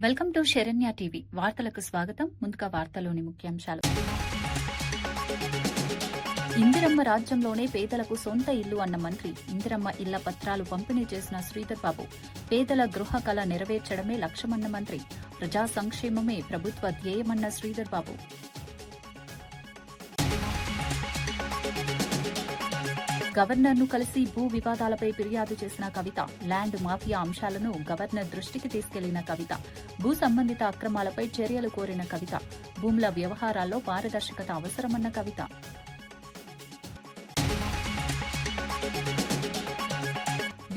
Welcome to Saranya TV వార్తలకు స్వాగతం. ముందుగా వార్తలోని ముఖ్యాంశాలు. ఇందిరమ్మ రాజ్యంలోనే పేదలకు సొంత ఇల్లు అన్న మంత్రి. ఇందిరమ్మ ఇళ్ల పత్రాలు పంపిణీ చేసిన శ్రీధర్ బాబు. పేదల గృహ కళ నెరవేర్చడమే లక్ష్యమన్న మంత్రి. ప్రజా సంక్షేమమే ప్రభుత్వ ధ్యేయమన్న శ్రీధర్ బాబు. గవర్నర్ను కలిసి భూ వివాదాలపై ఫిర్యాదు చేసిన కవిత. ల్యాండ్ మాఫియా అంశాలను గవర్నర్ దృష్టికి తీసుకెళ్లిన కవిత. భూ సంబంధిత అక్రమాలపై చర్యలు కోరిన కవిత. భూముల వ్యవహారాల్లో పారదర్శకత అవసరమన్న కవిత.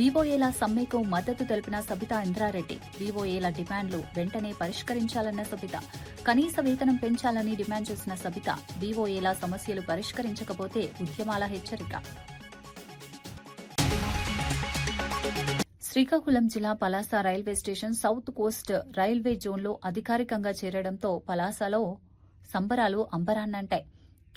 వీవోఏల సమ్మెకు మద్దతు తెలిపిన సబితా ఇంద్రారెడ్డి. వీవోఏల డిమాండ్లు వెంటనే పరిష్కరించాలన్న సబిత. కనీస వేతనం పెంచాలని డిమాండ్ చేసిన సబిత. వీవోఏల సమస్యలు పరిష్కరించకపోతే ఉద్యమాల హెచ్చరిక. శ్రీకాకుళం జిల్లా Palasa railway station south Coast railway జోన్లో అధికారికంగా చేరడంతో పలాసలో సంబరాలు అంబరాన్నంటాయి.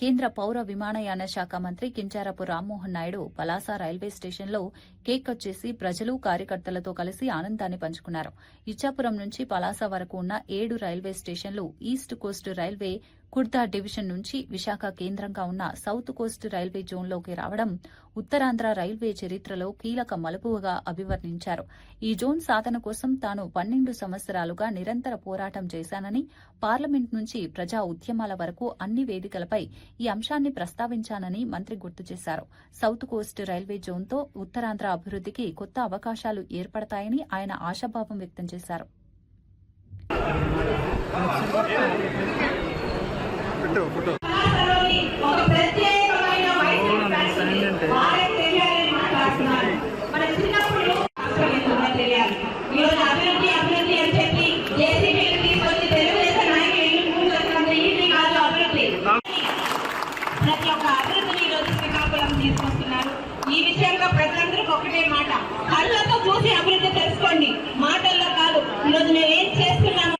కేంద్ర పౌర విమానయాన శాఖ మంత్రి కింజారపు రామ్మోహన్ నాయుడు పలాస రైల్వే స్టేషన్లో కేక్ కట్ చేసి ప్రజలు కార్యకర్తలతో కలిసి ఆనందాన్ని పంచుకున్నారు. ఇచ్చాపురం నుంచి పలాస వరకు ఉన్న 7 రైల్వే స్టేషన్లు east Coast railway Khurda division నుంచి విశాఖ కేంద్రంగా ఉన్న సౌత్ కోస్ట్ రైల్వే జోన్లోకి రావడం ఉత్తరాంధ్ర రైల్వే చరిత్రలో కీలక మలుపుగా అభివర్ణించారు. ఈ జోన్ సాధన కోసం తాను 12 సంవత్సరాలుగా నిరంతర పోరాటం చేశానని, పార్లమెంట్ నుంచి ప్రజా ఉద్యమాల వరకు అన్ని వేదికలపై ఈ అంశాన్ని ప్రస్తావించానని మంత్రి గుర్తు చేశారు. సౌత్ కోస్ట్ రైల్వే జోన్తో ఉత్తరాంధ్ర అభివృద్దికి కొత్త అవకాశాలు ఏర్పడతాయని ఆయన ఆశాభావం వ్యక్తం చేశారు. ప్రతి ఒక్క అభివృద్ధిని ఈరోజు శ్రీకాకుళం తీసుకొస్తున్నారు. ఈ విషయంగా ప్రజలందరికీ ఒకటే మాట, కళ్ళతో చూసి అభివృద్ధి తెలుసుకోండి, మాటల్లో కాదు. ఈరోజు మేము ఏం చేస్తున్నాము.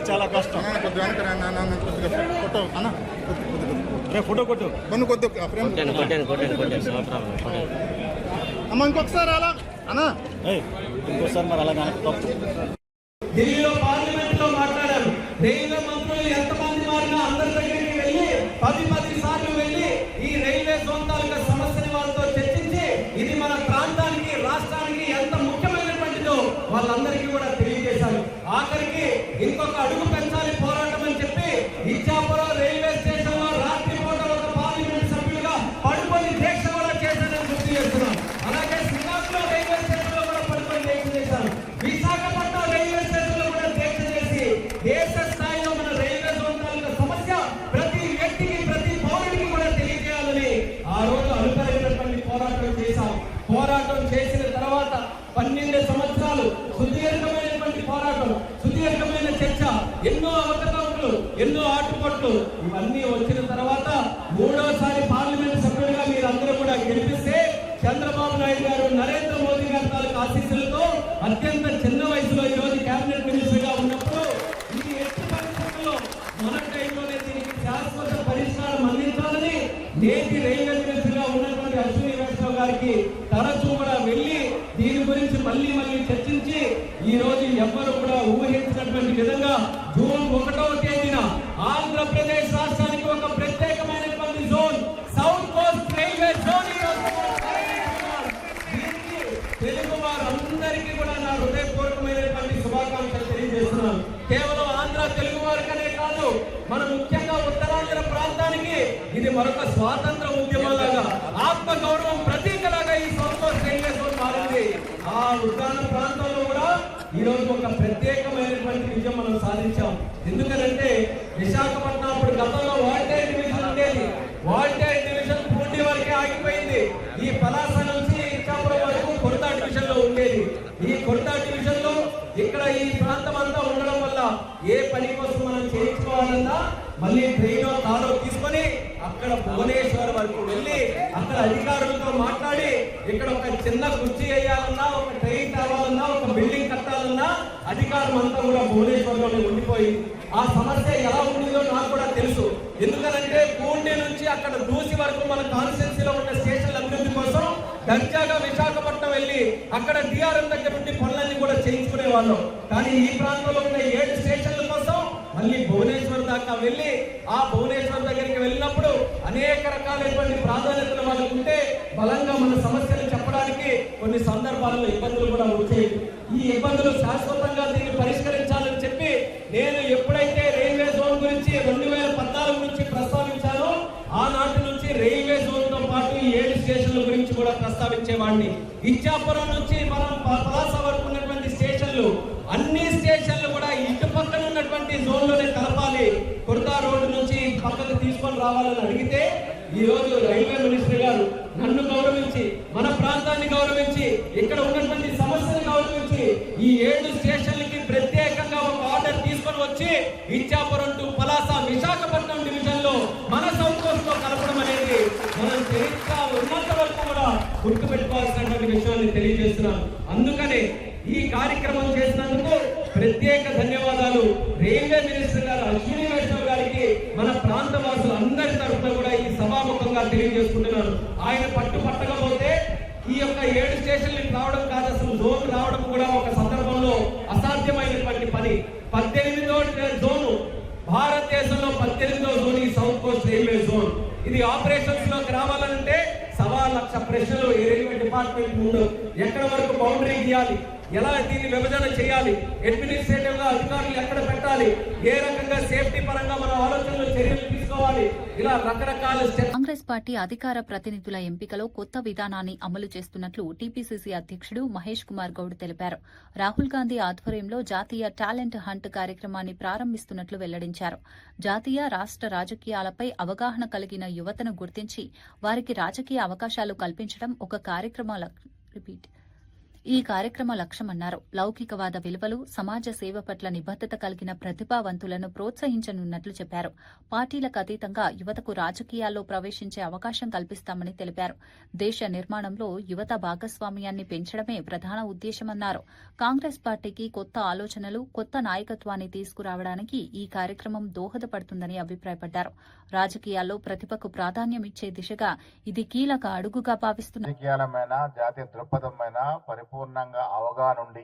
చాలా కష్టం. ఫోటో కొట్టు అమ్మ, ఇంకొకసారి అలా అన్నా, ఇంకోసారి మరి అలా ఢిల్లీలో పార్లమెంట్ లో మాట్లాడారు. రైల్వే మంత్రులు ఎంతమంది మారినా అందరి దగ్గరికి వెళ్ళి 10 సార్లు వెళ్ళి ఈ రైల్వే జోన్ తాలూకా సమస్యని వాళ్ళతో చర్చించి ఇది మన ప్రాంతానికి, రాష్ట్రానికి ఎంత ముఖ్యమైనటువంటిదో వాళ్ళందరికీ కూడా తెలియజేశారు. ఆఖరికి ఇంకొక అడుగు పెంచాలి పోరాటం అని చెప్పి ఇచ్చాపురం రైల్వే స్టేషన్ లో రాత్రిపూట ఒక పార్లమెంట్ సభ్యులుగా పడుకొని దీక్ష కూడా చేశారని గుర్తు చేస్తున్నాం. అలాగే శ్రీకాకుళం రైల్వే స్టేషన్ లో కూడా పడుకొని దీక్ష చేశారు. విశాఖపట్నం రైల్వే స్టేషన్ లో కూడా దీక్ష చేసి దేశ స్థాయిలో మన రైల్వే జోన్ తాలూకా సమస్య ప్రతి వ్యక్తికి, ప్రతి పౌరుడికి కూడా తెలియజేయాలని ఆ రోజు అనుకరించినటువంటి పోరాటం చేశాం. పోరాటం చేసిన తర్వాత 12 సంవత్సరాలు సుదీర్ఘమైనటువంటి పోరాటం, సుదీర్ఘమైన చర్చ, ఎన్నో అవకతవకలు, ఎన్నో ఆటుపట్లు ఇవన్నీ వచ్చిన తర్వాత 3వసారి పార్లమెంట్ సభ్యుడిగా మీరందరూ కూడా గెలిపిస్తే చంద్రబాబు నాయుడు గారు, నరేంద్ర మోదీ గారి తాలూకు ఆశీస్సులతో అత్యంత చిన్న వయసులో ఈ రోజు కేబినెట్ మినిస్టర్ గా ఉన్నప్పుడు ఇది ఎట్టి పరిస్థితుల్లో మన టైంలోనే దీనికి శాశ్వత పరిష్కారం అందించాలని నేటి రైల్వే మినిస్టర్ గా ఉన్నటువంటి అశ్విని వైష్ణవ్ గారికి తరచూ కూడా వెళ్లి దీని గురించి మళ్ళీ చర్చించి ఈ రోజు ఎవ్వరు కూడా ఊహించినటువంటి విధంగా జూన్ 1వ తేదీన ఆంధ్రప్రదేశ్ రాష్ట్రానికి ఒక ప్రత్యేకమైనటువంటి zone south Coast railway zone Telugu వారందరికీ కూడా నా హృదయపూర్వకమైనటువంటి శుభాకాంక్షలు తెలియజేస్తున్నాను. కేవలం ఆంధ్ర తెలుగు వారికనే కాదు, మన ముఖ్యంగా ఉత్తరాంధ్ర ప్రాంతానికి ఇది మరొక స్వాతంత్ర ఉద్యమంలాగా, ఆత్మ గౌరవం ప్రతీకలాగా ఈ సౌత్ కోస్ట్ రైల్వే జోన్ మారింది. ఆ ఉత్తరాంధ్ర ప్రాంతంలో కూడా ఈ రోజు ఒక ప్రత్యేకమైనటువంటి విజయం మనం సాధించాం. ఎందుకంటే విశాఖపట్నం అప్పుడు గతంలో వాల్టైర్ డివిజన్ ఉండేది. వాల్టైర్ డివిజన్ పూర్తి వరకే ఆగిపోయింది. ఈ పలాస నుంచి ఇచ్చాపురం వరకు కొరతా డివిజన్ లో ఉండేది. ఈ కొరతా డివిజన్ లో ఇక్కడ ఈ ప్రాంతం అంతా ఉండడం వల్ల ఏ పని కోసం మనం చేయించుకోవాలన్నా మళ్ళీ ట్రైనో కారో తీసుకొని అక్కడ భువనేశ్వర్ వరకు వెళ్ళి అక్కడ అధికారులతో మాట్లాడి ఇక్కడ ఒక చిన్న కుర్చీ వేయాలన్నా, ఒక ట్రైన్ తేవాలన్నా, ఒక బిల్డింగ్ కట్టాలన్నా అధికారం అంతా కూడా భువనేశ్వర్లోనే ఉండిపోయింది. ఆ సమస్య ఎలా ఉండిందో నాకు కూడా తెలుసు. ఎందుకంటే పూణే నుంచి అక్కడ దూసి వరకు మన కాన్స్టిట్యున్సీలో ఉన్న స్టేషన్ల అభివృద్ధి కోసం దర్జాగా విశాఖపట్నం వెళ్ళి అక్కడ డిఆర్ఎం దగ్గర నుండి పనులన్నీ కూడా చేయించుకునే వాళ్ళం. కానీ ఈ ప్రాంతంలో ఉన్న 7 స్టేషన్ల కోసం మళ్ళీ భువనేశ్వర్ దాకా వెళ్ళి ఆ భువనేశ్వర్ దగ్గరికి వెళ్ళినప్పుడు అనేక రకాలైనటువంటి ప్రాధాన్యతలు వాళ్ళకు ఉంటే బలంగా మన సమస్యలు చెప్పడానికి కొన్ని సందర్భాల్లో ఇబ్బందులు కూడా వచ్చాయి. ఈ ఇబ్బందులు శాశ్వతంగా దీన్ని పరిష్కరించాలని చెప్పి నేను ఎప్పుడైతే రైల్వే జోన్ గురించి 2014 నుంచి ప్రస్తావించానో ఆనాటి నుంచి రైల్వే జోన్ తో పాటు ఈ 7 స్టేషన్ల గురించి కూడా ప్రస్తావించేవాడిని. ఇచ్చాపురం నుంచి మనం పలాస వరకు ఉన్నటువంటి స్టేషన్లు అన్ని స్టేషన్లు కూడా ఇటు పక్కన ఉన్నటువంటి జోన్ లోనే కలపాలి, కొరతా రోడ్డు నుంచి పక్కకు తీసుకొని రావాలని అడిగితే ఈ రోజు రైల్వే మినిస్టర్ గారు నన్ను గౌరవించి, మన ప్రాంతాన్ని గౌరవించి, ఇక్కడ ఉన్నటువంటి సమస్యను గౌరవించి ఈ 7 స్టేషన్లకి ప్రత్యేకంగా ఒక ఆర్డర్ తీసుకొని వచ్చి ఇచ్చాపురం టు పలాస విశాఖపట్నం డివిజన్ లో మన సౌత్ కోస్ట్ లో కలపడం అనేది మనం చరిత్ర ఉన్నంత వరకు కూడా గుర్తుపెట్టుకోవాల్సినటువంటి విషయాన్ని తెలియజేస్తున్నాను. అందుకనే ఈ కార్యక్రమం చేసినందుకు ప్రత్యేక ధన్యవాదాలు రైల్వే మినిస్టర్ గారు అశ్విని వైష్ణవ్ గారికి మన ప్రాంత వాసులు అందరి తరఫున కూడా ఈ సభాముఖంగా తెలియజేసుకుంటున్నారు. ఆయన పట్టకపోతే ఈ యొక్క 7 స్టేషన్లు రావడం కాదు, అసలు జోన్ రావడం కూడా ఒక సందర్భంలో అసాధ్యమైనటువంటి పని. 18వ జోను భారతదేశంలో 18వ జోన్ ఈ సౌత్ కోస్ట్ రైల్వే జోన్. ఇది ఆపరేషన్స్ లోకి రావాలంటే 1,00,000 ప్రశ్నలు రైల్వే డిపార్ట్మెంట్ ముందు ఎక్కడ వరకు బౌండరీ గీయాలి, ఎలా దీన్ని విభజన చేయాలి, అడ్మినిస్ట్రేటివ్ గా అధికారులు ఎక్కడ పెట్టాలి, ఏ రకంగా సేఫ్టీ పరంగా మన ఆలోచనలు చర్యలు తీసుకోవాలి, ఇలా రకరకాల కాంగ్రెస్ పార్టీ అధికార ప్రతినిధుల ఎంపికలో కొత్త విధానాన్ని అమలు చేస్తున్నట్లు టీపీసీసీ అధ్యక్షుడు మహేష్ కుమార్ గౌడ్ తెలిపారు. రాహుల్ గాంధీ ఆధ్వర్యంలో జాతీయ టాలెంట్ హంట్ కార్యక్రమాన్ని ప్రారంభిస్తున్నట్లు వెల్లడించారు. జాతీయ రాష్ట రాజకీయాలపై అవగాహన కలిగిన యువతను గుర్తించి వారికి రాజకీయ అవకాశాలు కల్పించడం ఈ కార్యక్రమ లక్ష్యమన్నారు. లౌకికవాద విలువలు, సమాజ సేవ పట్ల నిబద్దత కలిగిన ప్రతిభావంతులను ప్రోత్సహించనున్నట్లు చెప్పారు. పార్టీలకు అతీతంగా యువతకు రాజకీయాల్లో ప్రవేశించే అవకాశం కల్పిస్తామని తెలిపారు. దేశ నిర్మాణంలో యువత భాగస్వామ్యాన్ని పెంచడమే ప్రధాన ఉద్దేశమన్నారు. కాంగ్రెస్ పార్టీకి కొత్త ఆలోచనలు, కొత్త నాయకత్వాన్ని తీసుకురావడానికి ఈ కార్యక్రమం దోహదపడుతుందని అభిప్రాయపడ్డారు. రాజకీయాల్లో ప్రతిభకు ప్రాధాన్యమిచ్చే దిశగా ఇది కీలక అడుగుగా భావిస్తున్నారు. జాతీయ దృక్పథమైన పరిపూర్ణంగా అవగాహన ఉండి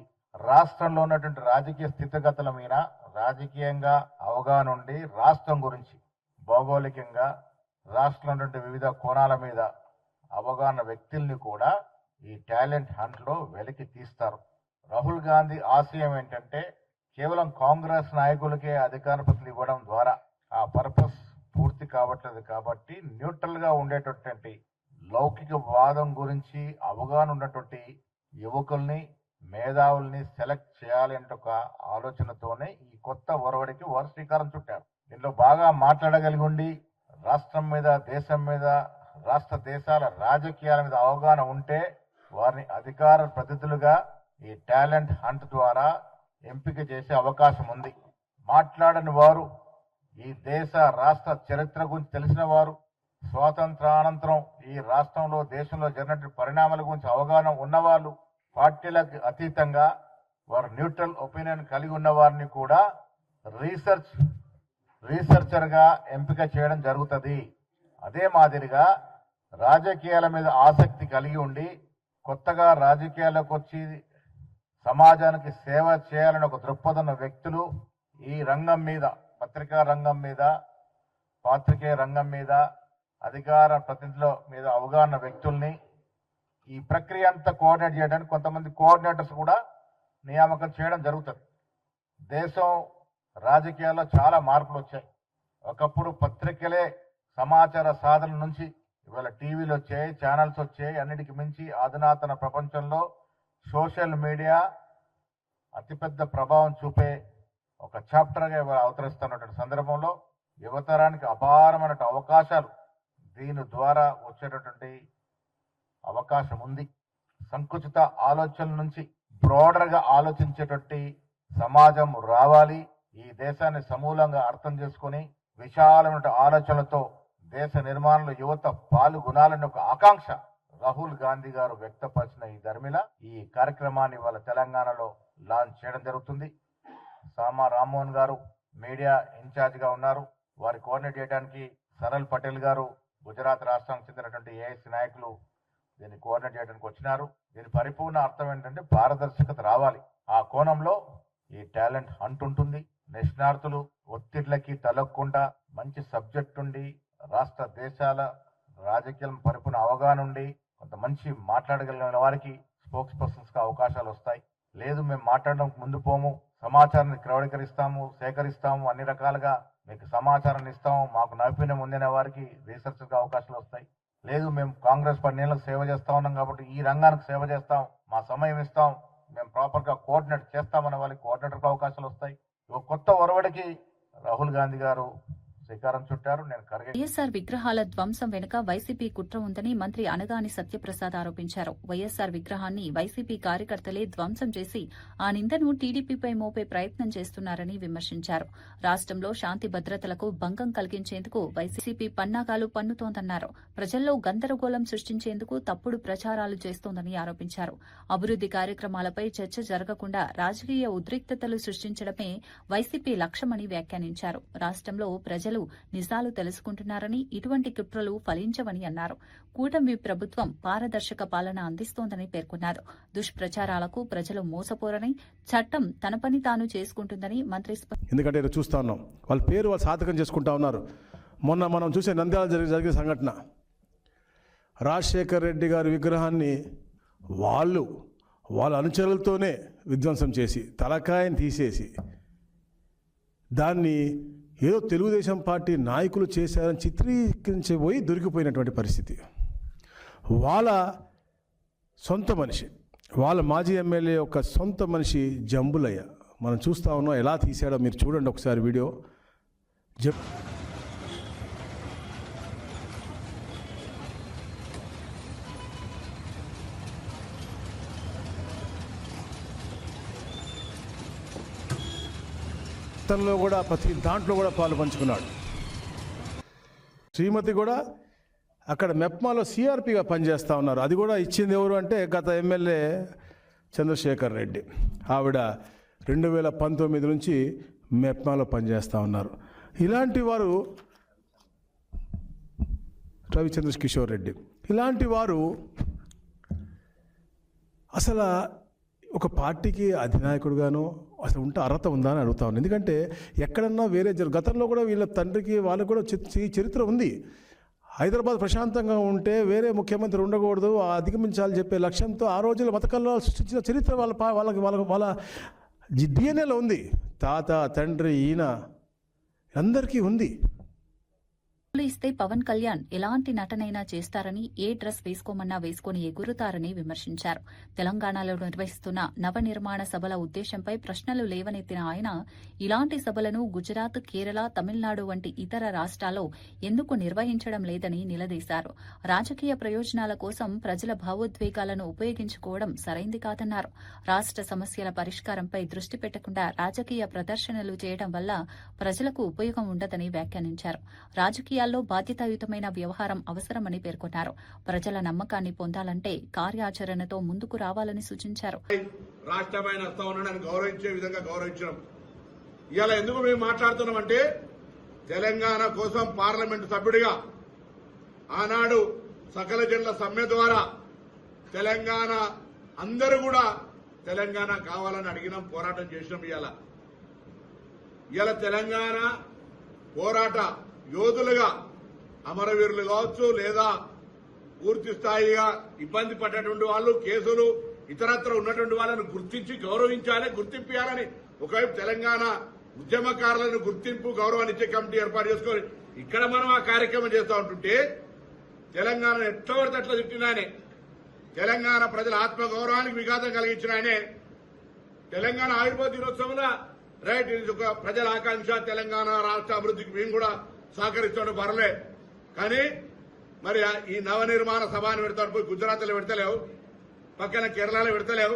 రాష్ట్రంలో ఉన్నటువంటి రాజకీయ స్థితిగతుల మీద రాజకీయంగా అవగాహన ఉండి రాష్ట్రం గురించి భౌగోళికంగా రాష్ట్రంలో ఉన్నటువంటి వివిధ కోణాల మీద అవగాహన వ్యక్తుల్ని కూడా ఈ టాలెంట్ హంట్ లో వెలికి తీస్తారు. రాహుల్ గాంధీ ఆశయం ఏంటంటే కేవలం కాంగ్రెస్ నాయకులకే అధికార పదవులు ఇవ్వడం ద్వారా ఆ పర్పస్ పూర్తి కావట్లేదు. కాబట్టి న్యూట్రల్ గా ఉండేటటువంటి లౌకిక వాదం గురించి అవగాహన ఉన్నటువంటి యువకుల్ని, మేధావుల్ని సెలెక్ట్ చేయాలంటే ఒక ఆలోచనతోనే ఈ కొత్త ఒరవడికి వారు శ్రీకారం చుట్టారు. దీనిలో బాగా మాట్లాడగలిగి ఉండి రాష్ట్రం మీద, దేశం మీద, రాష్ట్ర దేశాల రాజకీయాల మీద అవగాహన ఉంటే వారిని అధికార ప్రతినిధులుగా ఈ టాలెంట్ హంట్ ద్వారా ఎంపిక చేసే అవకాశం ఉంది. మాట్లాడని వారు, ఈ దేశ రాష్ట్ర చరిత్ర గురించి తెలిసిన వారు, స్వాతంత్రానంతరం ఈ రాష్ట్రంలో, దేశంలో జరిగినటువంటి పరిణామాల గురించి అవగాహన ఉన్నవాళ్ళు, పార్టీలకు అతీతంగా వారు న్యూట్రల్ ఒపీనియన్ కలిగి ఉన్న వారిని కూడా రీసెర్చర్ గా ఎంపిక చేయడం జరుగుతుంది. అదే మాదిరిగా రాజకీయాల మీద ఆసక్తి కలిగి ఉండి కొత్తగా రాజకీయాలకు వచ్చి సమాజానికి సేవ చేయాలని ఒక దృక్పథం వ్యక్తులు ఈ రంగం మీద, పత్రికా రంగం మీద, పాత్రికేయ రంగం మీద, అధికార ప్రతినిధుల మీద అవగాహన వ్యక్తుల్ని ఈ ప్రక్రియ అంతా కోఆర్డినేట్ చేయడానికి కొంతమంది కోఆర్డినేటర్స్ కూడా నియామకం చేయడం జరుగుతుంది. దేశం రాజకీయాల్లో చాలా మార్పులు వచ్చాయి. ఒకప్పుడు పత్రికలే సమాచార సాధన నుంచి ఇవాళ టీవీలు వచ్చాయి, ఛానల్స్ వచ్చాయి. అన్నిటికి మించి అధునాతన ప్రపంచంలో సోషల్ మీడియా అతిపెద్ద ప్రభావం చూపే ఒక చాప్టర్గా అవతరిస్తున్నటువంటి సందర్భంలో యువతరానికి అపారమైన అవకాశాలు దీని ద్వారా వచ్చేటటువంటి అవకాశం ఉంది. సంకుచిత ఆలోచనల నుంచి బ్రాడర్గా ఆలోచించేటటువంటి సమాజం రావాలి. ఈ దేశాన్ని సమూలంగా అర్థం చేసుకుని విశాలమైన ఆలోచనలతో దేశ నిర్మాణంలో యువత పాల్గొనాలని ఒక ఆకాంక్ష రాహుల్ గాంధీ గారు వ్యక్తపరిచిన ఈ ధర్మిల ఈ కార్యక్రమాన్ని వాళ్ళ తెలంగాణలో లాంచ్ చేయడం జరుగుతుంది. సామా రామ్మోహన్ గారు మీడియా ఇన్ఛార్జ్ గా ఉన్నారు. వారి కోఆర్డినేట్ చేయడానికి సరల్ పటేల్ గారు గుజరాత్ రాష్ట్రానికి చెందినటువంటి ఏఐసి నాయకులు దీన్ని కోఆర్డినేట్ చేయడానికి వచ్చినారు. దీని పరిపూర్ణ అర్థం ఏంటంటే పారదర్శకత రావాలి. ఆ కోణంలో ఈ టాలెంట్ హంట్ ఉంటుంది. నిష్ణార్థులు ఒత్తిళ్లకి తలొక్కుండా మంచి సబ్జెక్ట్ ఉండి రాష్ట్ర దేశాల రాజకీయాల పరిపూర్ణ అవగాహన ఉండి కొంత మంచి మాట్లాడగలిగిన వారికి స్పోక్స్ పర్సన్స్ గా అవకాశాలు వస్తాయి. లేదు మేము మాట్లాడడానికి ముందు పోము, సమాచారాన్ని క్రోడీకరిస్తాము, సేకరిస్తాము, అన్ని రకాలుగా మీకు సమాచారాన్ని ఇస్తాము, మాకు నైపుణ్యం ఉందిన వారికి రీసెర్చ్ గా అవకాశాలు వస్తాయి. లేదు మేము కాంగ్రెస్ 10 ఏళ్ళకు సేవ చేస్తా ఉన్నాం కాబట్టి ఈ రంగానికి సేవ చేస్తాం, మా సమయం ఇస్తాం, మేము ప్రాపర్ గా కోఆర్డినేట్ చేస్తామన్న వాళ్ళకి కోఆర్డినేటర్ అవకాశాలు వస్తాయి. ఒక కొత్త ఒరవడికి రాహుల్ గాంధీ గారు శ్రీకారం చుట్టారు. వైఎస్సార్ విగ్రహాల ధ్వంసం వెనుక వైసీపీ కుట్ర ఉందని మంత్రి అనగాని సత్యప్రసాద్ ఆరోపించారు. వైఎస్సార్ విగ్రహాన్ని వైసీపీ కార్యకర్తలే ధ్వంసం చేసి ఆ నిందను టీడీపీపై మోపే ప్రయత్నం చేస్తున్నారని విమర్శించారు. రాష్ట్రంలో శాంతి భద్రతలకు భంగం కలిగించేందుకు వైసీపీ పన్నాగాలు పన్నుతోందన్నారు. ప్రజల్లో గందరగోళం సృష్టించేందుకు తప్పుడు ప్రచారాలు చేస్తోందని ఆరోపించారు. అభివృద్ది కార్యక్రమాలపై చర్చ జరగకుండా రాజకీయ ఉద్రిక్తతలు సృష్టించడమే వైసీపీ లక్ష్యమని వ్యాఖ్యానించారు. రాష్ట్రంలో ప్రజలు నిజాలు తెలుసుకుంటున్నారని, ఇటువంటి కుట్రలు ఫలించవని అన్నారు. కూటమి ప్రభుత్వం పారదర్శక పాలన అందిస్తోందని పేర్కొన్నారు. దుష్ప్రచారాలకు ప్రజలు మోసపోరని, చట్టం తన పని తాను చేసుకుంటుందని మంత్రి ఎందుకంటే చూస్తా ఉన్నాం వాళ్ళ పేరు వాళ్ళు సాధకం చేసుకుంటా ఉన్నారు. మొన్న మనం చూసే నంద్యాల జరిగిన సంఘటన, రాజశేఖర్ రెడ్డి గారి విగ్రహాన్ని వాళ్ళ అనుచరులతోనే విధ్వంసం చేసి తలకాయని తీసేసి దాన్ని ఏదో తెలుగుదేశం పార్టీ నాయకులు చేశారని చిత్రీకరించబోయి దొరికిపోయినటువంటి పరిస్థితి. వాళ్ళ సొంత మనిషి, వాళ్ళ మాజీ ఎమ్మెల్యే యొక్క సొంత మనిషి జంబులయ్య మనం చూస్తా ఉన్నాం. ఎలా తీసాడో మీరు చూడండి ఒకసారి వీడియో. తనలో కూడా ప్రతి దాంట్లో కూడా పాలు పంచుకున్నాడు. శ్రీమతి కూడా అక్కడ మెప్మాలో సిఆర్పిగా పనిచేస్తూ ఉన్నారు. అది కూడా ఇచ్చింది ఎవరు అంటే గత ఎమ్మెల్యే చంద్రశేఖర్ రెడ్డి. ఆవిడ 2019 నుంచి మెప్మాలో పనిచేస్తూ ఉన్నారు. ఇలాంటి వారు రవిచంద్ర కిషోర్ రెడ్డి, ఇలాంటి వారు అసలు ఒక పార్టీకి అధినాయకుడుగాను అసలు ఉంటే అర్హత ఉందా అని అడుగుతా ఉన్నాను. ఎందుకంటే ఎక్కడన్నా వేరే గతంలో కూడా వీళ్ళ తండ్రికి వాళ్ళకు కూడా చరిత్ర ఉంది. హైదరాబాద్ ప్రశాంతంగా ఉంటే వేరే ముఖ్యమంత్రి ఉండకూడదు, అధిగమించాలని చెప్పే లక్ష్యంతో ఆ రోజుల్లో మతకల్లో సృష్టించిన చరిత్ర వాళ్ళ డిఎన్ఏలో ఉంది. తాత తండ్రి ఈయన అందరికీ ఉంది. ఇస్తే పవన్ కళ్యాణ్ ఎలాంటి నటనైనా చేస్తారని, ఏ డ్రెస్ వేసుకోమన్నా వేసుకుని ఎగురుతారని విమర్శించారు. తెలంగాణలో నిర్వహిస్తున్న నవనిర్మాణ సభల ఉద్దేశంపై ప్రశ్నలు లేవనెత్తిన ఆయన ఇలాంటి సభలను గుజరాత్, కేరళ, తమిళనాడు వంటి ఇతర రాష్ట్రాల్లో ఎందుకు నిర్వహించడం లేదని నిలదీశారు. రాజకీయ ప్రయోజనాల కోసం ప్రజల భావోద్వేగాలను ఉపయోగించుకోవడం సరైంది కాదన్నారు. రాష్ట్ర సమస్యల పరిష్కారంపై దృష్టి పెట్టకుండా రాజకీయ ప్రదర్శనలు చేయడం వల్ల ప్రజలకు ఉపయోగం ఉండదని వ్యాఖ్యానించారు. రాజకీయాల్లో బాధ్యతాయుతమైన వ్యవహారం అవసరమని పేర్కొన్నారు. ప్రజల నమ్మకాన్ని పొందాలంటే కార్యాచరణతో ముందుకు రావాలని సూచించారు. రాష్ట్రమైన గౌరవించే విధంగా గౌరవించడం ఇవాళ ఎందుకు మేము మాట్లాడుతున్నామంటే తెలంగాణ కోసం పార్లమెంటు సభ్యుడిగా ఆనాడు సకల జనుల సమ్మె ద్వారా తెలంగాణ అందరూ కూడా తెలంగాణ కావాలని అడిగినాం, పోరాటం చేసినాం. ఇవాళ తెలంగాణ పోరాట యోధులుగా అమరవీరులు కావచ్చు, లేదా పూర్తి స్థాయిగా ఇబ్బంది పడ్డటువంటి వాళ్ళు, కేసులు ఇతరత్ర ఉన్నటువంటి వాళ్ళని గుర్తించి గౌరవించాలి, గుర్తింపాలని ఒకవైపు తెలంగాణ ఉద్యమకారులను గుర్తింపు గౌరవాన్ని ఇచ్చే కమిటీ ఏర్పాటు చేసుకొని ఇక్కడ మనం ఆ కార్యక్రమం చేస్తూ ఉంటుంటే తెలంగాణ ఎట్లా పడితే అట్లా తిట్టినాయనే, తెలంగాణ ప్రజల ఆత్మగౌరవానికి విఘాతం కలిగించిన ఆయనే తెలంగాణ ఆవిర్భావ దినోత్సవంలో రైట్, ఇది ఒక ప్రజల ఆకాంక్ష, తెలంగాణ రాష్ట్ర అభివృద్ధికి మేము కూడా సహకరిస్తాడు పర్లే. కానీ మరి ఈ నవనిర్మాణ సభను పెడతాడు, పోయి గుజరాత్లో పెడతలేవు, పక్కన కేరళలో పెడతలేవు,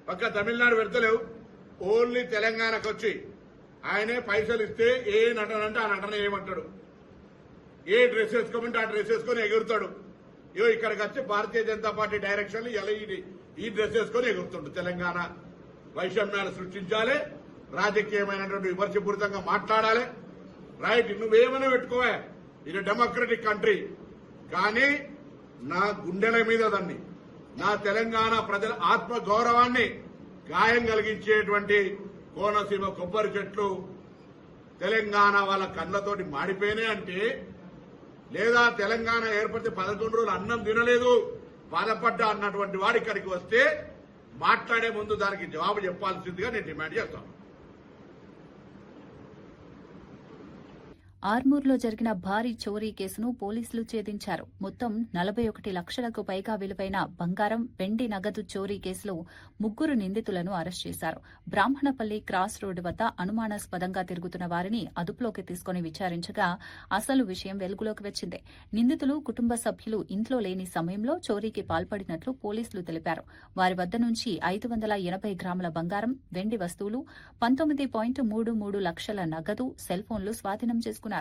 పక్క తమిళనాడు పెడతలేవు. ఓన్లీ తెలంగాణకు వచ్చి ఆయనే పైసలు ఇస్తే ఏ నటన అంటే ఆ నటన ఏమంటాడు, ఏ డ్రెస్ వేసుకోమంటే ఆ డ్రెస్ వేసుకొని ఎగురుతాడు. ఇక్కడికి వచ్చి భారతీయ జనతా పార్టీ డైరెక్షన్ ఇలా ఈ డ్రెస్ వేసుకొని ఎగురుతుండు. తెలంగాణ వైషమ్యాలు సృష్టించాలి, రాజకీయమైనటువంటి విమర్శపూరితంగా మాట్లాడాలి. రైట్, నువ్వేమైనా పెట్టుకోవా, ఇది డెమోక్రటిక్ కంట్రీ. కానీ నా గుండెల మీద దాన్ని, నా తెలంగాణ ప్రజల ఆత్మ గౌరవాన్ని గాయం కలిగించేటువంటి కోనసీమ కొబ్బరి చెట్లు తెలంగాణ వాళ్ళ కళ్ళతోటి మాడిపోయినాయి అంటే, లేదా తెలంగాణ ఏర్పడితే 11 రోజులు అన్నం తినలేదు బాధపడ్డా అన్నటువంటి వాడు ఇక్కడికి వస్తే మాట్లాడే ముందు దానికి జవాబు చెప్పాల్సిందిగా నేను డిమాండ్ చేస్తాను. ఆర్మూర్లో జరిగిన భారీ చోరీ కేసును పోలీసులు ఛేదించారు. మొత్తం 41 లక్షలకు పైగా విలువైన బంగారం, వెండి నగదు చోరీ కేసులో 3 నిందితులను అరెస్ట్ చేశారు. బ్రాహ్మణపల్లి క్రాస్ రోడ్డు వద్ద అనుమానాస్పదంగా తిరుగుతున్న వారిని అదుపులోకి తీసుకుని విచారించగా అసలు విషయం వెలుగులోకి వచ్చింది. నిందితులు కుటుంబ సభ్యులు ఇంట్లో లేని సమయంలో చోరీకి పాల్పడినట్లు పోలీసులు తెలిపారు. వారి వద్ద నుంచి 580 గ్రాముల బంగారం, వెండి వస్తువులు, 19.33 లక్షల నగదు, సెల్ ఫోన్లు స్వాధీనం చేసుకున్నారు.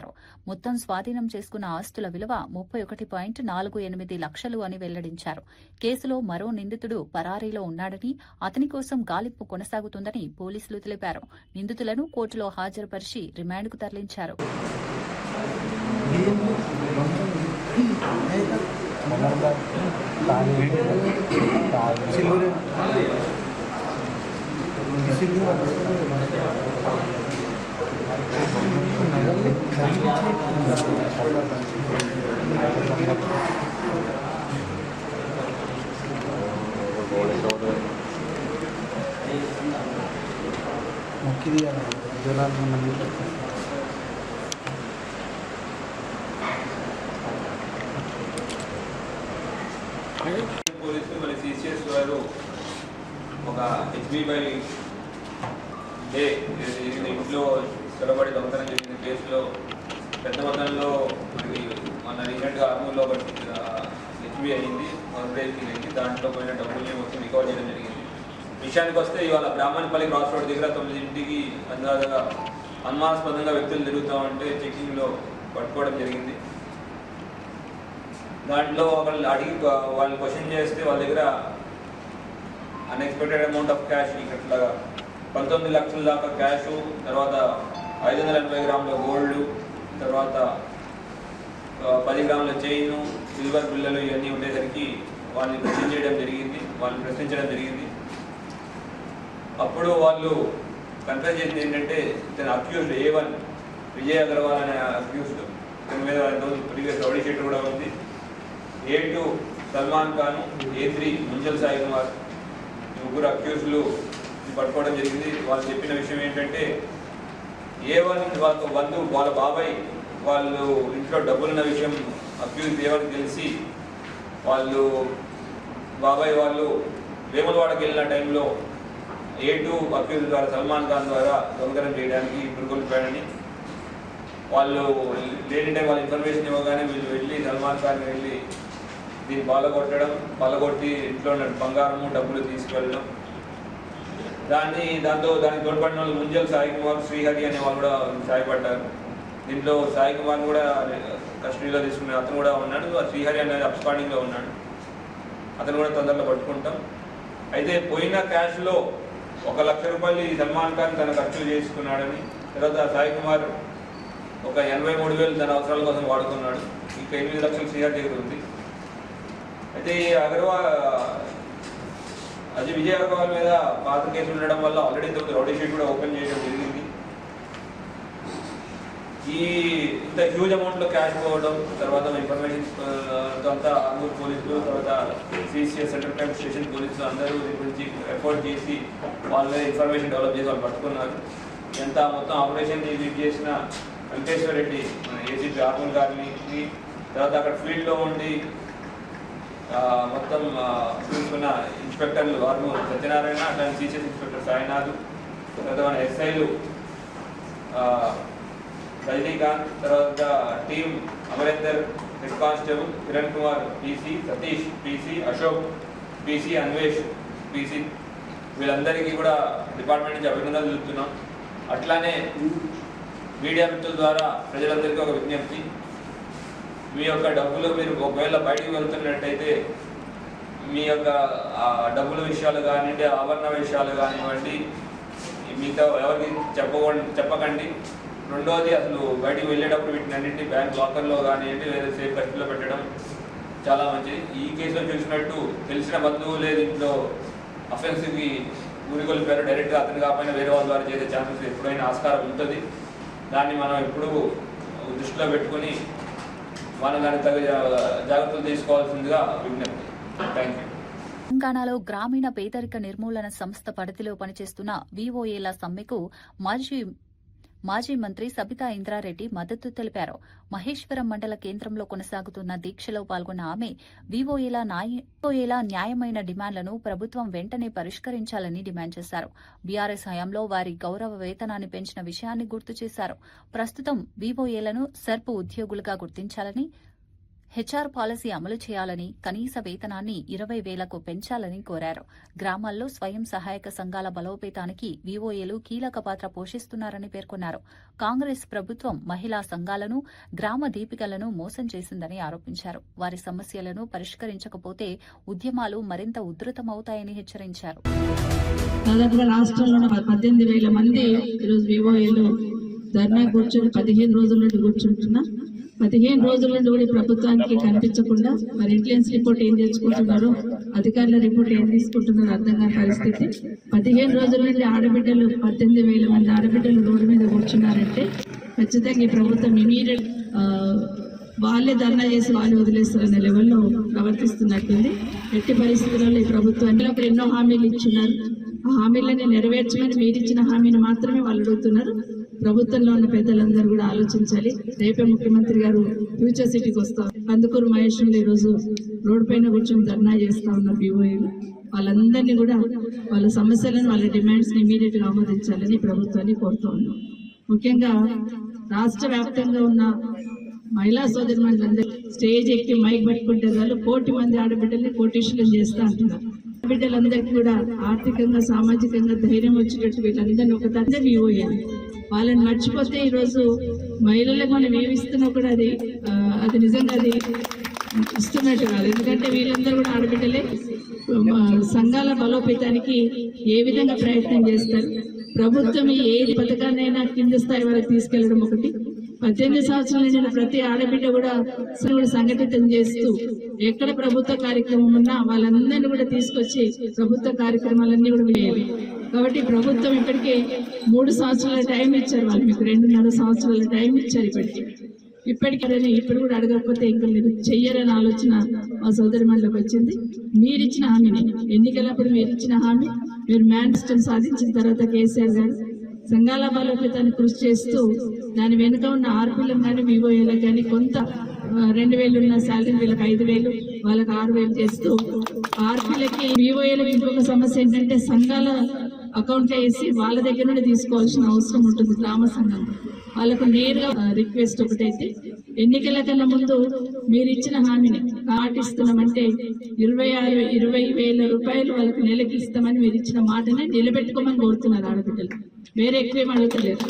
మొత్తం స్వాధీనం చేసుకున్న ఆస్తుల విలువ 31.48 లక్షలు అని వెల్లడించారు. కేసులో మరో నిందితుడు పరారీలో ఉన్నాడని, అతని కోసం గాలింపు కొనసాగుతుందని పోలీసులు తెలిపారు. నిందితులను కోర్టులో హాజరుపరిచి రిమాండ్కు తరలించారు. పోలీసులు మరి సిసిఎస్ వారు ఒక హెచ్బి డే ఇంట్లో చొరబడి దొంగతనం జరిగిన కేసులో పెద్ద మొత్తంలో మనకి మన రీసెంట్గా ఆర్మూర్లో ఒకటి హెచ్బి అయింది, అయింది. దాంట్లో పోయిన డబ్బుల్ని మొత్తం రికవర్ చేయడం జరిగింది. విషయానికి వస్తే ఇవాళ బ్రాహ్మణపల్లి క్రాస్ రోడ్ దగ్గర 9ంటికి అందాజగా అనుమానాస్పదంగా వ్యక్తులు తిరుగుతామంటే చెకింగ్లో పట్టుకోవడం జరిగింది. దాంట్లో వాళ్ళు అడిగి వాళ్ళు క్వశ్చన్ చేస్తే వాళ్ళ దగ్గర అన్ఎక్స్పెక్టెడ్ అమౌంట్ ఆఫ్ క్యాష్ ఇట్లాగా 19 లక్షల దాకా క్యాష్, తర్వాత 580 గ్రాముల గోల్డ్, తర్వాత 10 గ్రాముల చైన్, సిల్వర్ బిల్లలు ఇవన్నీ ఉండేసరికి వాళ్ళని ప్రశ్నించడం జరిగింది. అప్పుడు వాళ్ళు కన్ఫర్మ్ చేసింది ఏంటంటే, ఇతను అక్యూజ్డ్ A1 విజయ్ అగర్వాల్ అనే అక్యూజ్డ్, ఇతని మీద ప్రీవియస్ రౌడీ షీట్ కూడా ఉంది. A2 సల్మాన్ ఖాన్, A3 ముంజల్ సాయి కుమార్, 3 అక్యూజ్లు పట్టుకోవడం జరిగింది. వాళ్ళు చెప్పిన విషయం ఏంటంటే, A1 వాళ్ళ బాబాయ్ వాళ్ళు ఇంట్లో డబ్బులున్న విషయం అక్యూజ్ A1 తెలిసి వాళ్ళు బాబాయ్ వాళ్ళు వేములవాడకి వెళ్ళిన టైంలో A2 అక్యూజ్ ద్వారా సల్మాన్ ఖాన్ ద్వారా దొంగతనం చేయడానికి పురుగొల్పాడని, వాళ్ళు లేని టైం వాళ్ళు ఇన్ఫర్మేషన్ ఇవ్వగానే వీళ్ళు వెళ్ళి సల్మాన్ ఖాన్ వెళ్ళి దీన్ని పలగొట్టి ఇంట్లో ఉన్న బంగారము డబ్బులు తీసుకువెళ్ళడం, దానికి తోడ్పడిన వాళ్ళు ముంజల్ సాయి కుమార్, శ్రీహరి అనే వాళ్ళు కూడా సాయపడ్డారు. దీంట్లో సాయి కుమార్ కూడా కస్టడీలో తీసుకున్న అతను కూడా ఉన్నాడు. శ్రీహరి అనేది అబ్స్కాండింగ్లో ఉన్నాడు, అతను కూడా తొందరలో పట్టుకుంటాం. అయితే పోయిన క్యాష్లో 1 లక్ష రూపాయలు సల్మాన్ ఖాన్ తన ఖర్చు చేసుకున్నాడని, తర్వాత సాయి కుమార్ ఒక 83,000 తన అవసరాల కోసం వాడుకున్నాడు. ఇంకా 8 లక్షలు శ్రీహరి దగ్గర ఉంది. అయితే విజయ్ అగర్వాల్ మీద పాత కేసులు ఉండడం వల్ల ఆల్రెడీ రౌడీ షీట్ కూడా ఓపెన్ చేయడం జరిగింది. ఇంత హ్యూజ్ అమౌంట్లో క్యాష్ పోవడం, తర్వాత ఇన్ఫర్మేషన్ అంతా ఆర్మూర్ పోలీసులు, తర్వాత సిసిఎస్ సెంట్రల్ క్రైమ్ స్టేషన్ పోలీసులు అందరూ దీని గురించి ఎఫర్ట్ చేసి వాళ్ళ ఇన్ఫర్మేషన్ డెవలప్ చేసి వాళ్ళు పట్టుకున్నారు. ఎంత మొత్తం ఆపరేషన్ లీడ్ చేసిన వెంకటేశ్వర రెడ్డి, మన ఏసీపీ ఆర్మూర్ గారిని, తర్వాత అక్కడ ఫీల్డ్లో ఉండి మొత్తం చూసుకున్న ఇన్స్పెక్టర్లు ఆర్మూర్ సత్యనారాయణ, అట్లాంటి సీసీఎస్ ఇన్స్పెక్టర్ సాయినాథ్, తర్వాత మన ఎస్ఐలు రజనీకాంత్, తర్వాత team Amarender, head constable Kiran Kumar PC, Satish PC, Ashok PC, Anvesh PC, వీళ్ళందరికీ కూడా డిపార్ట్మెంట్ నుంచి అభినందనలు తెలుపుతున్నాం. అట్లానే మీడియా మిత్రుల ద్వారా ప్రజలందరికీ ఒక విజ్ఞప్తి, మీ యొక్క డబ్బులు మీరు ఒకవేళ బయటికి వెళ్తున్నట్టయితే మీ యొక్క డబ్బుల విషయాలు కానివ్వండి, ఆభరణ విషయాలు కానివ్వండి, మీతో ఎవరికి చెప్పకండి. రెండోది, అసలు బయటికి వెళ్ళేటప్పుడు వీటిని అన్నింటినీ బ్యాంక్ లాకర్లో కానివ్వండి లేదా సేఫ్ పరిస్థితిలో పెట్టడం చాలా మంచిది. ఈ కేసులో చూసినట్టు తెలిసిన బంధువులే దీంట్లో అఫెన్స్కి ఊరికొలిపారు, డైరెక్ట్గా అతను కాకపోయినా వేరే వాళ్ళ ద్వారా చేసే ఛాన్సెస్ ఎప్పుడైనా ఆస్కారం ఉంటుంది. దాన్ని మనం ఎప్పుడూ దృష్టిలో పెట్టుకుని మనం దానికి తగ్గ జాగ్రత్తలు తీసుకోవాల్సిందిగా విజ్ఞప్తి. Thank you. తెలంగాణలో గ్రామీణ పేదరిక నిర్మూలన సంస్థ పరిధిలో పనిచేస్తున్న వీఓఏల సమ్మెకు మాజీ మంత్రి సబితా ఇంద్రారెడ్డి మద్దతు తెలిపారు. మహేశ్వరం మండల కేంద్రంలో కొనసాగుతున్న దీక్షలో పాల్గొన్న ఆమె వీఓఏల న్యాయమైన డిమాండ్లను ప్రభుత్వం వెంటనే పరిష్కరించాలని డిమాండ్ చేశారు. బీఆర్ఎస్ హయాంలో వారి గౌరవ వేతనాన్ని పెంచిన విషయాన్ని గుర్తు చేశారు. ప్రస్తుతం వీఓఏలను సెర్ప్ ఉద్యోగులుగా గుర్తించాలని, హెచ్ఆర్ పాలసీ అమలు చేయాలని, కనీస వేతనాన్ని 20,000కు పెంచాలని కోరారు. గ్రామాల్లో స్వయం సహాయక సంఘాల బలోపేతానికి వీఓఏలు కీలక పాత్ర పోషిస్తున్నారని పేర్కొన్నారు. కాంగ్రెస్ ప్రభుత్వం మహిళా సంఘాలను, గ్రామ దీపికలను మోసం చేసిందని ఆరోపించారు. వారి సమస్యలను పరిష్కరించకపోతే ఉద్యమాలు మరింత ఉధృతమవుతాయని హెచ్చరించారు. దాదాపుగా రాష్ట్రంలో 18,000 మంది ఈరోజు వీఓఏలు ధర్నా కూర్చొని 15 రోజుల నుండి కూర్చుంటున్నా. 15 రోజుల నుండి కూడా ప్రభుత్వానికి కనిపించకుండా మరి ఇంటెలిజెన్స్ రిపోర్ట్ ఏం తెచ్చుకుంటున్నారో, అధికారుల రిపోర్ట్ ఏం తీసుకుంటున్నారో అర్థం కాని పరిస్థితి. 15 రోజుల నుండి ఆడబిడ్డలు 18,000 మంది ఆడబిడ్డలు రోడ్డు మీద కూర్చున్నారంటే ఖచ్చితంగా ఈ ప్రభుత్వం ఇమీడియట్ వాళ్ళే ధర్నా చేసి వాళ్ళు వదిలేస్తారనే లెవెల్లో ప్రవర్తిస్తున్నట్టుంది. ఎట్టి పరిస్థితులలో ఈ ప్రభుత్వాన్ని ఎన్నో హామీలు ఇచ్చినారు. ఆ హామీలని నెరవేర్చమని మీరిచ్చిన హామీని మాత్రమే వాళ్ళు అడుగుతున్నారు. ప్రభుత్వంలో ఉన్న పెద్దలందరూ కూడా ఆలోచించాలి. రేపే ముఖ్యమంత్రి గారు ఫ్యూచర్ సిటీకి వస్తారు. కందుకూరు మహేశ్వరులు ఈరోజు రోడ్డు పైన కూర్చొని ధర్నా చేస్తా ఉన్నారు బీఓఏలు. వాళ్ళందరినీ కూడా వాళ్ళ సమస్యలను, వాళ్ళ డిమాండ్స్ని ఇమీడియట్ గా ఆమోదించాలని ప్రభుత్వాన్ని కోరుతూ ఉన్నాం. ముఖ్యంగా రాష్ట్ర వ్యాప్తంగా ఉన్న మహిళా సోదరులందరూ స్టేజ్ ఎక్కి మైక్ పట్టుకుంటే వాళ్ళు 1,000,000 మంది ఆడబిడ్డల్ని కోటీశ్వరులు చేస్తా అంటున్నారు. ఆడబిడ్డలందరికీ కూడా ఆర్థికంగా, సామాజికంగా ధైర్యం వచ్చేటట్టు వీళ్ళందరినీ ఒక తండ్రి వీఓఏలు. వాళ్ళని మర్చిపోతే ఈరోజు మహిళలకు మనం ఏమి ఇస్తున్నా కూడా అది నిజంగా అది ఇస్తున్నట్టు కాదు. ఎందుకంటే వీళ్ళందరూ కూడా ఆడబిడ్డలే. సంఘాల బలోపేతానికి ఏ విధంగా ప్రయత్నం చేస్తారు, ప్రభుత్వం ఏ పథకాన్నైనా కింద స్థాయి వరకు తీసుకెళ్లడం ఒకటి. 18 సంవత్సరాల నిండిన ప్రతి ఆడబిడ్డ కూడా సంఘటితం చేస్తూ ఎక్కడ ప్రభుత్వ కార్యక్రమం ఉన్నా వాళ్ళందరినీ కూడా తీసుకొచ్చి ప్రభుత్వ కార్యక్రమాలన్నీ కూడా వేయాలి. కాబట్టి ప్రభుత్వం ఇప్పటికే 3 సంవత్సరాల టైం ఇచ్చారు. వాళ్ళు మీకు 2.5 సంవత్సరాల టైం ఇచ్చారు. ఇప్పుడు కూడా అడగకపోతే ఇంకా మీరు చెయ్యరని ఆలోచన మా సోదరి మండలికి వచ్చింది. మీరిచ్చిన హామీని, ఎన్నికలప్పుడు మీరిచ్చిన హామీ, మీరు మేనిఫెస్టో సాధించిన తర్వాత కేసీఆర్ గారు సంఘాల బలోపేతాన్ని కృషి చేస్తూ దాని వెనుక ఉన్న ఆర్పీలకు కానీ వివోఏలకు కానీ కొంత 2,000 ఉన్న శాలరీ వీళ్ళకి 5,000, వాళ్ళకి 6,000 చేస్తూ ఆర్పీలకి వివోఏలకు ఇంకొక సమస్య ఏంటంటే సంఘాల అకౌంట్లో వేసి వాళ్ళ దగ్గర నుండి తీసుకోవాల్సిన అవసరం ఉంటుంది. గ్రామ సంఘం వాళ్ళకు నేరుగా రిక్వెస్ట్ ఒకటైతే, ఎన్నికల కన్నా ముందు మీరు ఇచ్చిన హామీని పాటిస్తున్నామంటే 20,000 రూపాయలు వాళ్ళకి నెలకి ఇస్తామని మీరు ఇచ్చిన మాటనే నిలబెట్టుకోమని కోరుతున్నారు ఆడబిడ్డలు. వేరే ఎక్కువేం అడుగుతలేదు.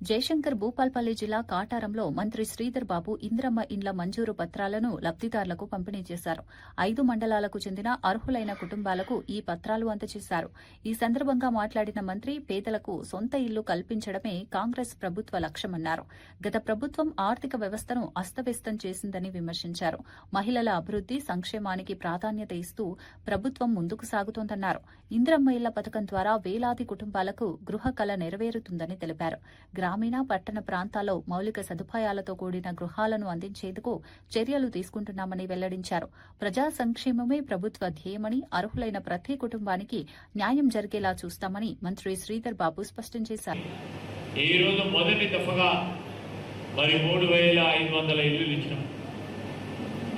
జయశంకర్ భూపాల్పల్లి జిల్లా కాటారంలో మంత్రి శ్రీధర్ బాబు ఇంద్రమ్మ ఇండ్ల మంజూరు పత్రాలను లబ్దిదారులకు పంపిణీ చేశారు. 5 మండలాలకు చెందిన అర్హులైన కుటుంబాలకు ఈ పత్రాలు అందజేశారు. ఈ సందర్భంగా మాట్లాడిన మంత్రి, పేదలకు సొంత ఇల్లు కల్పించడమే కాంగ్రెస్ ప్రభుత్వ లక్ష్యమన్నారు. గత ప్రభుత్వం ఆర్థిక వ్యవస్థను అస్తవ్యస్తం చేసిందని విమర్శించారు. మహిళల అభివృద్ది, సంక్షేమానికి ప్రాధాన్యత ఇస్తూ ప్రభుత్వం ముందుకు సాగుతోందన్నారు. ఇంద్రమ్మ ఇళ్ల పథకం ద్వారా వేలాది కుటుంబాలకు గృహ కళ నెరవేరుతుందని తెలిపారు. గ్రామీణ, పట్టణ ప్రాంతాల్లో మౌలిక సదుపాయాలతో కూడిన గృహాలను అందించేందుకు చర్యలు తీసుకుంటున్నామని వెల్లడించారు. ప్రజా సంక్షేమమే ప్రభుత్వ ధ్యేయమని, అర్హులైన ప్రతి కుటుంబానికి న్యాయం జరిగేలా చూస్తామని మంత్రి శ్రీధర్ బాబు స్పష్టం చేశారు. ఈ రోజు మొదటి దఫగా మరి 3,500 ఇల్లులు ఇచ్చినాం.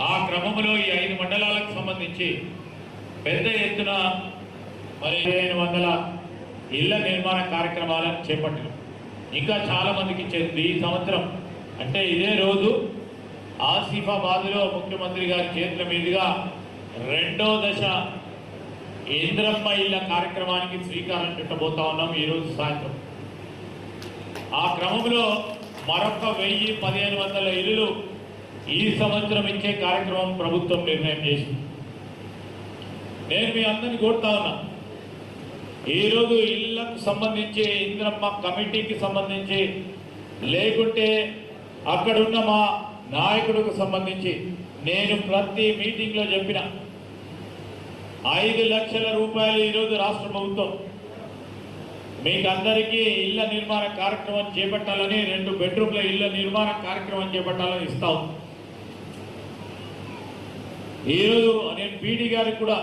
ఆ క్రమంలో ఈ 5 మండలాలకు సంబంధించి పెద్ద ఎత్తున మరి 1500 ఇళ్ల నిర్మాణ కార్యక్రమాలను చేపట్టారు. ఇంకా చాలా మందికి ఇచ్చేది ఈ సంవత్సరం అంటే ఇదే రోజు ఆసిఫాబాద్లో ముఖ్యమంత్రి గారి చేతుల మీదుగా 2వ దశ ఇంద్రమ్మ ఇళ్ల కార్యక్రమానికి శ్రీకారం చుట్టబోతా ఉన్నాం ఈరోజు సాయంత్రం. ఆ క్రమంలో మరొక 1000-1500 ఇల్లులు ఈ సంవత్సరం ఇచ్చే కార్యక్రమం ప్రభుత్వం నిర్ణయం చేసింది. నేను మీ అందరినీ కోరుతా ఉన్నా, ఈరోజు ఇళ్లకు సంబంధించి ఇంద్రమ్మ కమిటీకి సంబంధించి లేకుంటే అక్కడున్న మా నాయకుడికి సంబంధించి నేను ప్రతి మీటింగ్లో చెప్పిన 5 లక్షల రూపాయలు ఈరోజు రాష్ట్ర ప్రభుత్వం మీకు అందరికీ ఇళ్ల నిర్మాణ కార్యక్రమం చేపట్టాలని 2 బెడ్రూమ్ల ఇళ్ల నిర్మాణ కార్యక్రమం చేపట్టాలని ఇస్తాం. ఈరోజు నేను పీడీ గారికి కూడా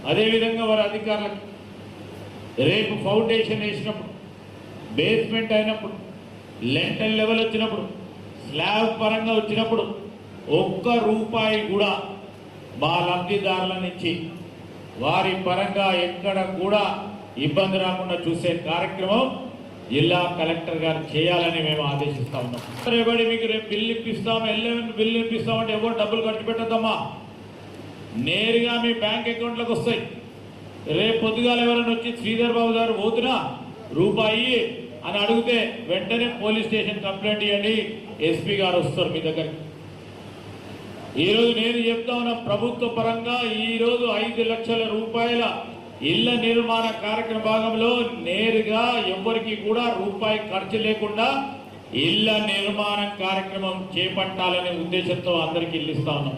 అదేవిధంగా వారి అధికారులకు రేపు ఫౌండేషన్ వేసినప్పుడు, బేస్మెంట్ అయినప్పుడు, లెంటల్ లెవెల్ వచ్చినప్పుడు, స్లాబ్ పరంగా వచ్చినప్పుడు ₹1 కూడా మా లబ్ధిదారుల నుంచి వారి పరంగా ఎక్కడ కూడా ఇబ్బంది రాకుండా చూసే కార్యక్రమం జిల్లా కలెక్టర్ గారు చేయాలని మేము ఆదేశిస్తా ఉన్నాం. రేపటి మీకు రేపు బిల్లు ఇప్పిస్తాం, 11 బిల్లు ఇప్పిస్తామంటే ఎవరు డబ్బులు ఖర్చు పెట్టద్దమ్మా, నేరుగా మీ బ్యాంక్ అకౌంట్లోకి వస్తాయి. రేపు పొద్దుగాల ఎవరైనా వచ్చి శ్రీధర్ బాబు గారు పోతున్నా రూపాయి అని అడిగితే వెంటనే పోలీస్ స్టేషన్ కంప్లైంట్ ఇవ్వండి, ఎస్పీ గారు వస్తారు మీ దగ్గరికి. ఈరోజు నేను చెప్తా ఉన్నా, ప్రభుత్వ పరంగా ఈరోజు 5 లక్షల రూపాయల ఇళ్ల నిర్మాణ కార్యక్రమ భాగంలో నేరుగా ఎవరికి కూడా రూపాయి ఖర్చు లేకుండా ఇళ్ల నిర్మాణ కార్యక్రమం చేపట్టాలనే ఉద్దేశంతో అందరికీ ఇల్లు ఇస్తా ఉన్నాం.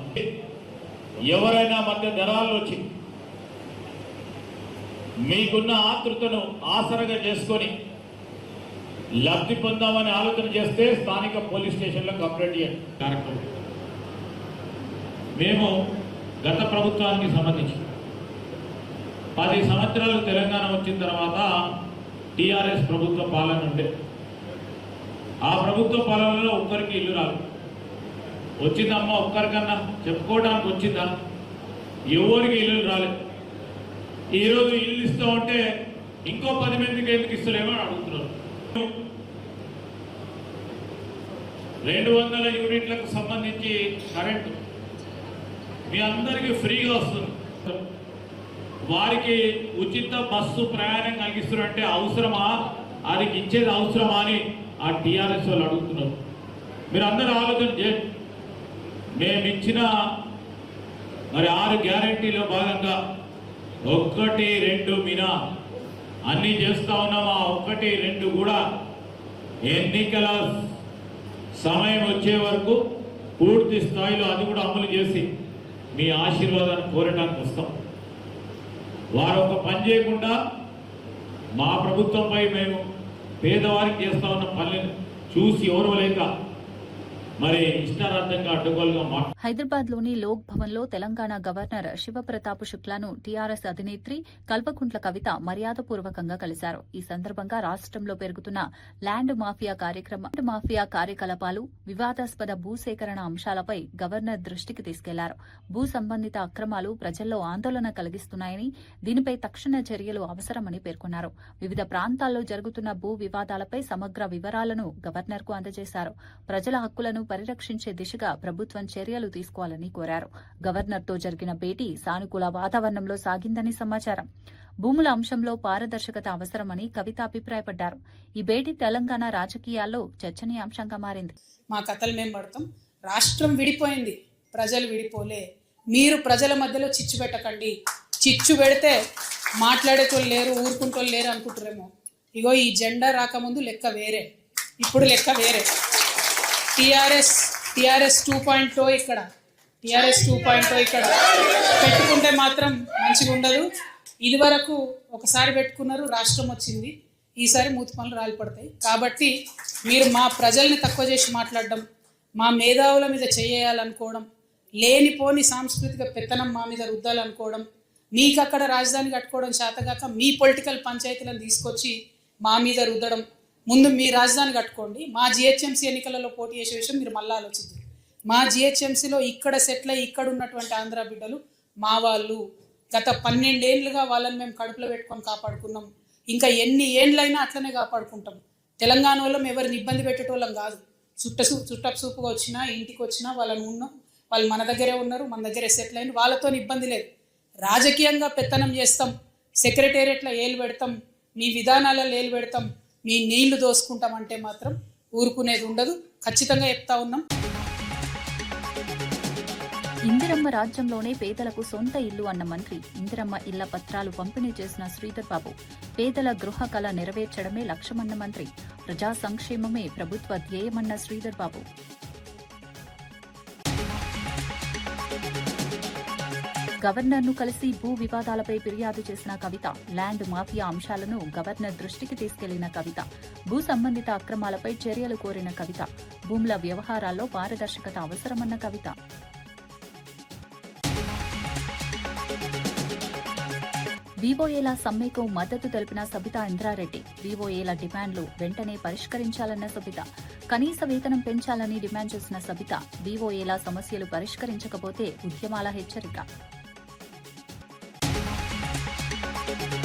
ఎవరైనా మధ్య ధరాలు వచ్చి మీకున్న ఆతృతను ఆసరగా చేసుకొని లబ్ధి పొందామని ఆలోచన చేస్తే స్థానిక పోలీస్ స్టేషన్లో కంప్లైంట్ చేయండి కార్యక్రమం. మేము గత ప్రభుత్వానికి సంబంధించి 10 సంవత్సరాలు తెలంగాణ వచ్చిన తర్వాత టీఆర్ఎస్ ప్రభుత్వ పాలన ఉండే, ఆ ప్రభుత్వ పాలనలో ఒక్కరికి ఇల్లు రాదు. వచ్చిందమ్మా ఒక్కరికన్నా చెప్పుకోవడానికి వచ్చిందా? ఎవరికి ఇల్లు రాలేదు. ఈరోజు ఇల్లు ఇస్తూ ఉంటే ఇంకో 10 మందికి ఎందుకు ఇస్తలేమో అని అడుగుతున్నారు. 200 యూనిట్లకు సంబంధించి కరెంటు మీ అందరికీ ఫ్రీగా వస్తుంది. వారికి ఉచిత బస్సు ప్రయాణం కలిగిస్తున్నారంటే అవసరమా, అది ఇచ్చేది అవసరమా అని ఆ టీఆర్ఎస్ వాళ్ళు అడుగుతున్నారు. మీరు అందరూ ఆలోచన చేయండి. మేము ఇచ్చిన మరి 6 గ్యారెంటీలో భాగంగా 1, 2 మినా అన్నీ చేస్తా ఉన్నాం. ఆ 1, 2 కూడా ఎన్నికల సమయం వచ్చే వరకు పూర్తి స్థాయిలో అది కూడా అమలు చేసి మీ ఆశీర్వాదాన్ని కోరడానికి వస్తాం. వారు ఒక పని చేయకుండా మా ప్రభుత్వంపై మేము పేదవారికి చేస్తా ఉన్న పనులను చూసి ఓర్వలేక మరి ఇష్టారాజ్యంగా అడ్డగోలుగా హైదరాబాద్లోని లోక్ భవన్లో తెలంగాణ గవర్నర్ శివప్రతాప్ శుక్లాను టీఆర్ఎస్ అధినేత్రి కల్వకుంట్ల కవిత మర్యాదపూర్వకంగా కలిశారు. ఈ సందర్భంగా రాష్ట్రంలో పెరుగుతున్న ల్యాండ్ మాఫియా కార్యకలాపాలు, వివాదాస్పద భూసేకరణ అంశాలపై గవర్నర్ దృష్టికి తీసుకెళ్లారు. భూ సంబంధిత అక్రమాలు ప్రజల్లో ఆందోళన కలిగిస్తున్నాయని, దీనిపై తక్షణ చర్యలు అవసరమని పేర్కొన్నారు. వివిధ ప్రాంతాల్లో జరుగుతున్న భూ వివాదాలపై సమగ్ర వివరాలను గవర్నర్కు అందజేశారు. ప్రజల హక్కులను పరిరక్షించే దిశగా ప్రభుత్వం చర్యలు తీసుకోవాలని కోరారు. గవర్నర్తో జరిగిన భేటీ సానుకూల వాతావరణంలో సాగిందని సమాచారం. భూముల అంశంలో పారదర్శకత అవసరమని కవిత అభిప్రాయపడ్డారు. ఈ భేటీ తెలంగాణ రాజకీయాల్లో చర్చనీయాంశంగా మారింది. మా కథలు మేము పడతాం. రాష్ట్రం విడిపోయింది, ప్రజలు విడిపోలే. మీరు ప్రజల మధ్యలో చిచ్చు పెట్టకండి. చిచ్చు పెడితే మాట్లాడేటోళ్ళు లేరు, ఊరుకుంటోళ్ళు లేరు అనుకుంటారేమో. ఇగో ఈ జెండా రాకముందు లెక్క వేరే, ఇప్పుడు లెక్క వేరే. టీఆర్ఎస్ 2.0 ఇక్కడ, టీఆర్ఎస్ 2.0 ఇక్కడ పెట్టుకుంటే మాత్రం మంచిగా ఉండదు. ఇది వరకు ఒకసారి పెట్టుకున్నారు, రాష్ట్రం వచ్చింది. ఈసారి మూతి పనులు రాలిపడతాయి. కాబట్టి మీరు మా ప్రజల్ని తక్కువ చేసి మాట్లాడడం, మా మేధావుల మీద చేయాలనుకోవడం, లేనిపోని సాంస్కృతిక పెత్తనం మా మీద రుద్దాలనుకోవడం, మీకు అక్కడ రాజధాని కట్టుకోవడం చేతగాక మీ పొలిటికల్ పంచాయతీలను తీసుకొచ్చి మా మీద రుద్దడం. ముందు మీ రాజధాని కట్టుకోండి, మా జిహెచ్ఎంసీ ఎన్నికలలో పోటీ చేసే విషయం మీరు మళ్ళీ ఆలోచిద్దాం. మా జిహెచ్ఎంసీలో ఇక్కడ సెటిల్ అయ్యి ఇక్కడ ఉన్నటువంటి ఆంధ్ర బిడ్డలు మా వాళ్ళు. గత 12 ఏళ్ళుగా వాళ్ళని మేము కడుపులో పెట్టుకొని కాపాడుకున్నాం. ఇంకా ఎన్ని ఏండ్లైనా అట్లనే కాపాడుకుంటాం. తెలంగాణ వాళ్ళం ఎవరిని ఇబ్బంది పెట్టేటోళ్ళం కాదు. చుట్టసూపుగా వచ్చినా ఇంటికి వచ్చినా వాళ్ళని ఉన్నాం. వాళ్ళు మన దగ్గరే ఉన్నారు, మన దగ్గరే సెటిల్ అయిన, వాళ్ళతో ఇబ్బంది లేదు. రాజకీయంగా పెత్తనం చేస్తాం, సెక్రటేరియట్లో ఏలు పెడతాం, మీ విధానాలలో ఏలు పెడతాం, మీ నీళ్లు దోసుకుంటాం అంటే మాత్రం ఊరుకునేది ఉండదు. ఖచ్చితంగా చెప్తా ఉన్నాం. ఇందిరమ్మ రాజ్యంలోనే పేదలకు సొంత ఇల్లు అన్న మంత్రి, ఇందిరమ్మ ఇళ్ల పత్రాలు పంపిణీ చేసిన శ్రీధర్ బాబు. పేదల గృహ కళ నెరవేర్చడమే లక్ష్యమన్న మంత్రి, ప్రజా సంక్షేమమే ప్రభుత్వ ధ్యేయమన్న శ్రీధర్ బాబు. గవర్నర్ను కలిసి భూ వివాదాలపై ఫిర్యాదు చేసిన కవిత, ల్యాండ్ మాఫియా అంశాలను గవర్నర్ దృష్టికి తీసుకెళ్లిన కవిత, భూ సంబంధిత అక్రమాలపై చర్యలు కోరిన కవిత, భూముల వ్యవహారాల్లో పారదర్శకత అవసరమన్న కవిత. వీవోఏల సమ్మెకు మద్దతు తెలిపిన సబితా ఇంద్రారెడ్డి, వీవోఏల డిమాండ్లు వెంటనే పరిష్కరించాలన్న సబిత, కనీస వేతనం పెంచాలని డిమాండ్ చేసిన సబిత, వీవోఏల సమస్యలు పరిష్కరించకపోతే ఉద్యమాల హెచ్చరిక.